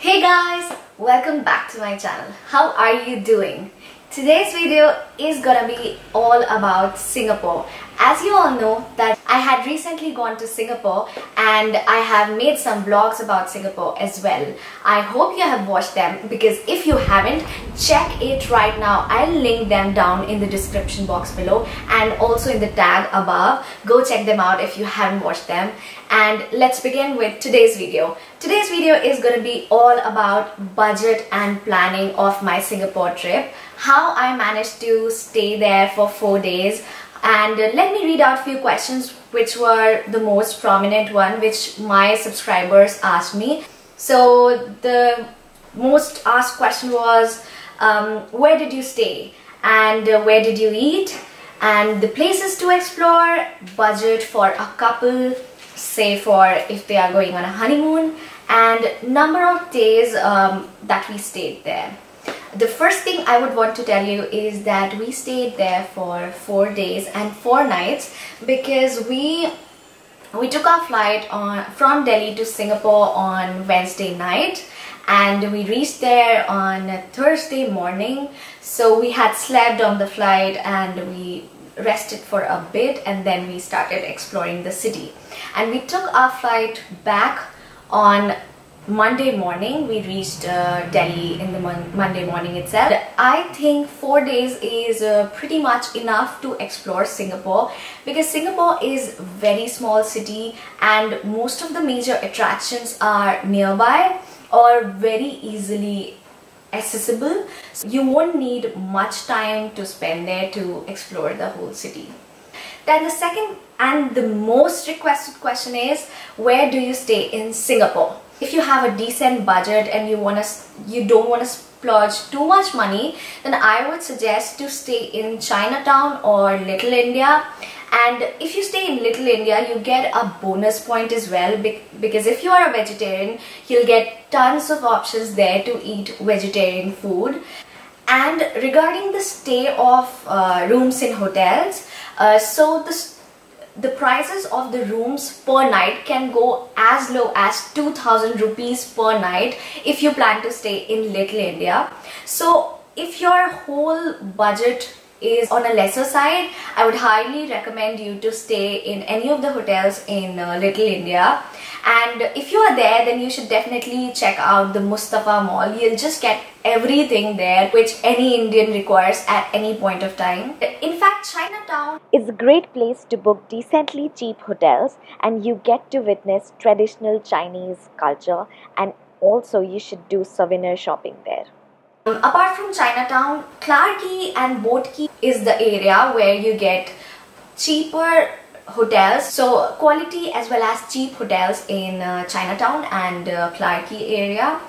Hey guys, welcome back to my channel. How are you doing? Today's video is gonna be all about Singapore. As you all know that I had recently gone to Singapore and I have made some vlogs about Singapore as well. I hope you have watched them, because if you haven't, check it right now. I'll link them down in the description box below and also in the tag above. Go check them out if you haven't watched them. And let's begin with today's video. Today's video is going to be all about budget and planning of my Singapore trip, how I managed to stay there for 4 days, and let me read out a few questions which were the most prominent one which my subscribers asked me. So the most asked question was where did you stay and where did you eat, and the places to explore, budget for a couple, say for if they are going on a honeymoon, and number of days that we stayed there. The first thing I would want to tell you is that we stayed there for 4 days and 4 nights because we took our flight from Delhi to Singapore on Wednesday night and we reached there on Thursday morning. So we had slept on the flight and we rested for a bit and then we started exploring the city. And we took our flight back on Monday morning. We reached Delhi in the Monday morning itself. I think 4 days is pretty much enough to explore Singapore, because Singapore is a very small city and most of the major attractions are nearby or very easily accessible. So you won't need much time to spend there to explore the whole city. Then the second and the most requested question is, where do you stay in Singapore? If you have a decent budget and you don't want to splurge too much money, then I would suggest to stay in Chinatown or Little India. And if you stay in Little India, you get a bonus point as well, because if you are a vegetarian, you'll get tons of options there to eat vegetarian food. And regarding the stay of rooms in hotels, so the prices of the rooms per night can go as low as 2,000 rupees per night if you plan to stay in Little India. So if your whole budget is on a lesser side, I would highly recommend you to stay in any of the hotels in Little India. And if you are there, then you should definitely check out the Mustafa Mall. You'll just get everything there which any Indian requires at any point of time. In fact, Chinatown is a great place to book decently cheap hotels, and you get to witness traditional Chinese culture, and also you should do souvenir shopping there. Apart from Chinatown, Clarke Quay and Boat Quay is the area where you get cheaper hotels, so quality as well as cheap hotels in Chinatown and Clarke Quay area.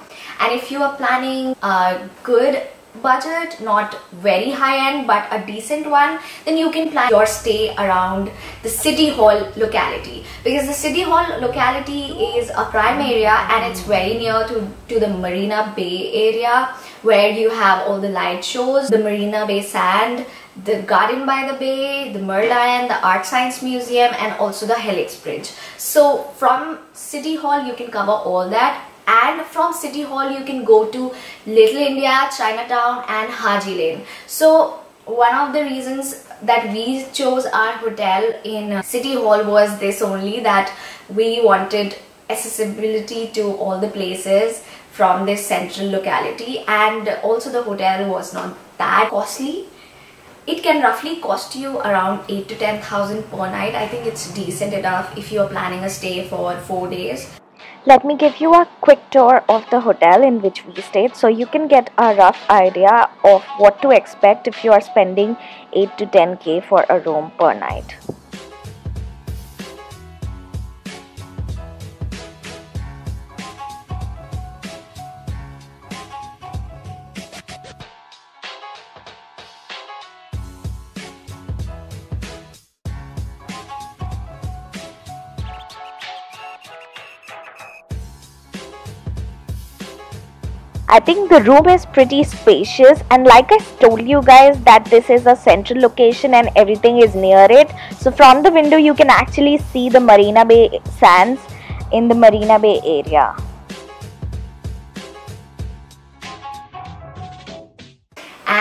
And if you are planning a good budget, not very high end but a decent one, then you can plan your stay around the City Hall locality, because the City Hall locality is a prime area and it's very near to the Marina Bay area, where you have all the light shows, the Marina Bay Sand, the Garden by the Bay, the Merlion, the Art Science Museum, and also the Helix Bridge. So from City Hall you can cover all that, and from City Hall you can go to Little India, Chinatown and Haji Lane. So one of the reasons that we chose our hotel in City Hall was this only, that we wanted accessibility to all the places from this central locality, and also the hotel was not that costly. It can roughly cost you around 8 to 10,000 per night. I think it's decent enough if you're planning a stay for 4 days. Let me give you a quick tour of the hotel in which we stayed, so you can get a rough idea of what to expect if you are spending 8 to 10k for a room per night. I think the room is pretty spacious, and like I told you guys that this is a central location and everything is near it. So from the window you can actually see the Marina Bay sands in the Marina Bay area.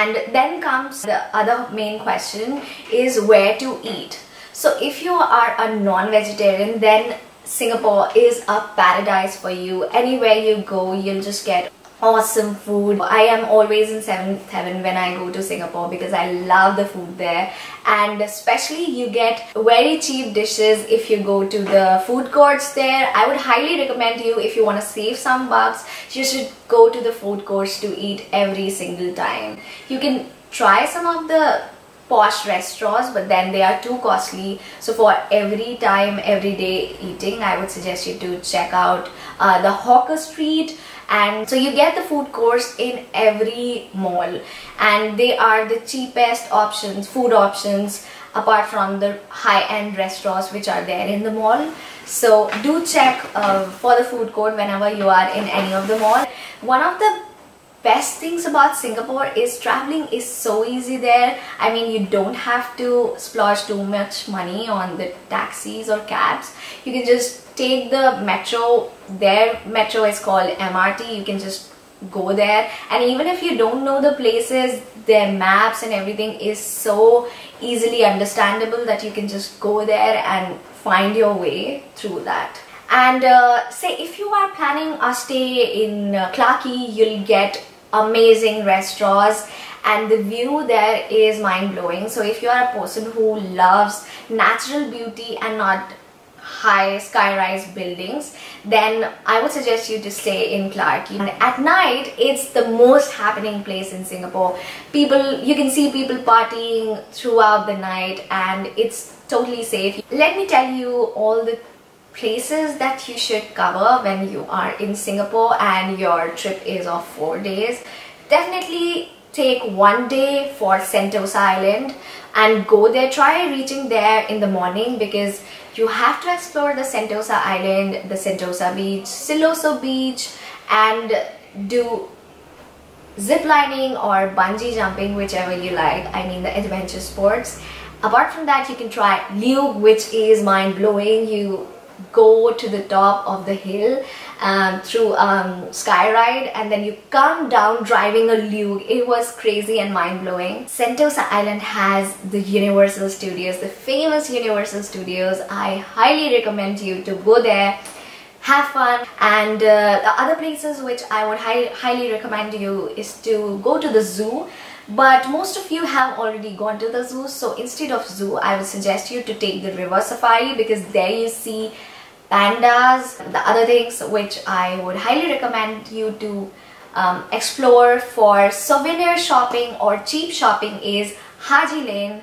And then comes the other main question, is where to eat. So if you are a non-vegetarian, then Singapore is a paradise for you. Anywhere you go, you'll just get awesome food. I am always in seventh heaven when I go to Singapore because I love the food there, and especially you get very cheap dishes if you go to the food courts there. I would highly recommend you, if you want to save some bucks, you should go to the food courts to eat every single time. You can try some of the posh restaurants, but then they are too costly. So for every time, everyday eating, I would suggest you to check out the Hawker Street. And so you get the food courts in every mall, and they are the cheapest options, food options, apart from the high-end restaurants which are there in the mall. So do check for the food court whenever you are in any of the mall. One of the best things about Singapore is traveling is so easy there. I mean, you don't have to splurge too much money on the taxis or cabs. You can just take the metro. Their metro is called MRT. You can just go there, and even if you don't know the places, their maps and everything is so easily understandable that you can just go there and find your way through that. And say if you are planning a stay in Clarke Quay, you'll get amazing restaurants, and the view there is mind-blowing. So if you are a person who loves natural beauty and not high sky-rise buildings, then I would suggest you to stay in Clarke Quay. And at night, it's the most happening place in Singapore. You can see people partying throughout the night, and it's totally safe. Let me tell you all the places that you should cover when you are in Singapore and your trip is of 4 days. Definitely take 1 day for Sentosa Island and go there. Try reaching there in the morning because you have to explore the Sentosa Island, the Sentosa Beach, Siloso Beach, and do zip lining or bungee jumping, whichever you like. I mean the adventure sports. Apart from that, you can try Liu, which is mind-blowing. You go to the top of the hill through sky ride, and then you come down driving a lug. It was crazy and mind-blowing. Sentosa Island has the Universal Studios, the famous Universal Studios. I highly recommend you to go there, have fun. And the other places which I would highly recommend you is to go to the zoo. But most of you have already gone to the zoo, so instead of zoo, I would suggest you to take the river safari, because there you see pandas. The other things which I would highly recommend you to explore for souvenir shopping or cheap shopping is Haji Lane,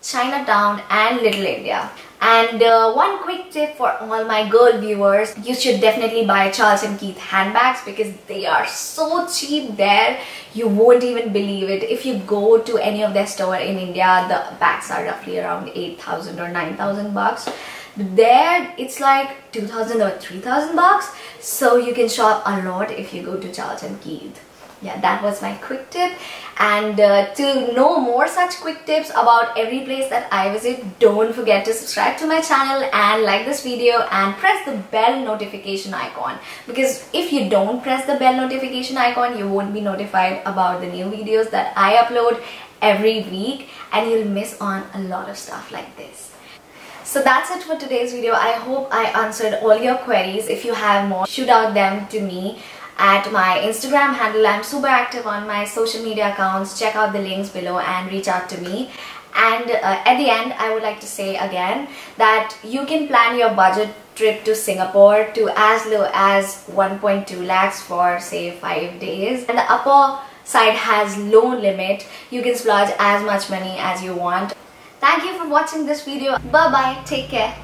Chinatown and Little India. And one quick tip for all my girl viewers, you should definitely buy Charles & Keith handbags because they are so cheap there, you won't even believe it. If you go to any of their store in India, the bags are roughly around 8,000 or 9,000 bucks. There it's like 2,000 or 3,000 bucks, so you can shop a lot if you go to Charles & Keith. Yeah, that was my quick tip. And to know more such quick tips about every place that I visit, don't forget to subscribe to my channel and like this video and press the bell notification icon, because if you don't press the bell notification icon, you won't be notified about the new videos that I upload every week, and you'll miss on a lot of stuff like this. So that's it for today's video. I hope I answered all your queries. If you have more, shoot out them to me at my Instagram handle. I'm super active on my social media accounts. Check out the links below and reach out to me. And at the end, I would like to say again that you can plan your budget trip to Singapore to as low as 1.2 lakhs for say 5 days. And the upper side has low limit. You can splurge as much money as you want. Thank you for watching this video. Bye bye. Take care.